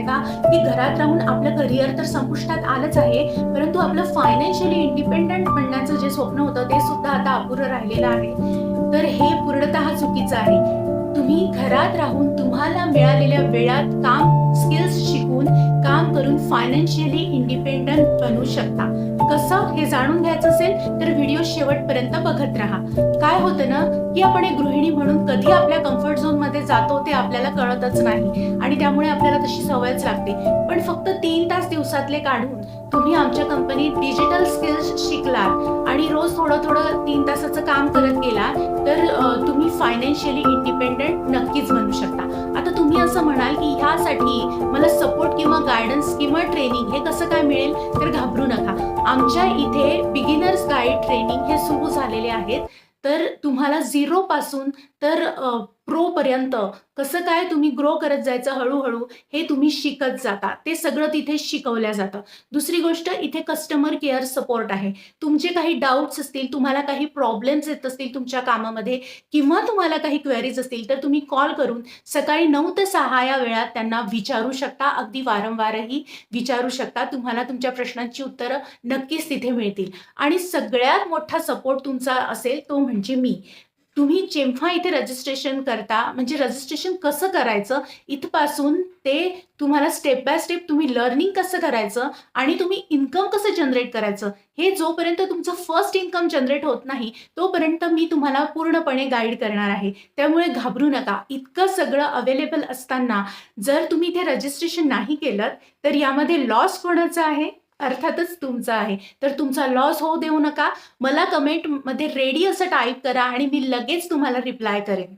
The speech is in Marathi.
का, की घरात राहून आपलं करिअर तर संपुष्टात आलंच आहे, परंतु आपलं फायनान्शियली इंडिपेंडंट बनण्याचं जे स्वप्न होतं ते सुद्धा आता अपुरं राहिलेलं आहे. तर हे पूर्णतः चुकीचं आहे. तुम्ही घरात राहून तुम्हाला मिळालेल्या वेळात स्किल्स शिकून, काम करून फायनान्शियली इंडिपेंडंट बनू शकता. कसं हे जाणून घ्यायचं असेल तर व्हिडिओ शेवटपर्यंत बघत राहा. काय होतं ना, की आपण एक गृहिणी म्हणून कधी आपल्या कम्फर्ट झोनमध्ये जातो ते आपल्याला कळतच नाही आणि त्यामुळे आपल्याला तशी सवयच लागते. पण फक्त 3 तास दिवसातले काढून तुम्ही आमच्या कंपनीत डिजिटल स्किल्स शिकलात आणि रोज थोडं 3 तासाचं काम करत गेला तर तुम्ही फायनान्शियली इंडिपेंडंट नक्कीच बनू शकता. आता तुम्ही असं म्हणाल, की ह्यासाठी मला सपोर्ट किंवा गाईडन्स किंवा ट्रेनिंग हे कसं काय मिळेल? तर घाबरू नका. आमच्या इथे बिगिनर्स गाईड ट्रेनिंग हे सुरू झालेले आहेत. तर तुम्हाला 0 पासून तर प्रो पर्यंत कसं काय तुम्ही ग्रो करत जायचं हळू-हळू हे तुम्ही शिकत जाता. ते सगळं तिथे शिकवलं जातं. दुसरी गोष्ट इथे कस्टमर केअर सपोर्ट आहे. तुमचे काही डाउट्स असतील, तुम्हाला काही प्रॉब्लेम्स येत असतील तुमच्या कामामध्ये किंवा तुम्हाला काही क्वेरीज असतील, तर तुम्ही कॉल करून सकाळी 9 ते 6 या वेळात त्यांना विचारू शकता. अगदी वारंवारही विचारू शकता. तुम्हाला तुमच्या प्रश्नांची उत्तरं नक्कीच तिथे मिळतील. आणि सगळ्यात मोठा सपोर्ट तुमचा असेल तो म्हणजे मी. तुम्ही जेव्हा इथे रजिस्ट्रेशन करता, म्हणजे रजिस्ट्रेशन कसं करायचं इथपासून ते तुम्हाला स्टेप बाय स्टेप तुम्ही लर्निंग कसं करायचं आणि तुम्ही इन्कम कसं जनरेट करायचं, हे जोपर्यंत तुमचं फर्स्ट इन्कम जनरेट होत नाही, तोपर्यंत मी तुम्हाला पूर्णपणे गाईड करणार आहे. त्यामुळे घाबरू नका. इतकं सगळं अवेलेबल असताना जर तुम्ही इथे रजिस्ट्रेशन नाही केलंत, तर यामध्ये लॉस कोणाचा आहे? अर्थातच तुमचा आहे. तर तुमचा लॉस होऊ देऊ नका. मला कमेंटमध्ये रेडी असं टाइप करा आणि मी लगेच तुम्हाला रिप्लाय करेन.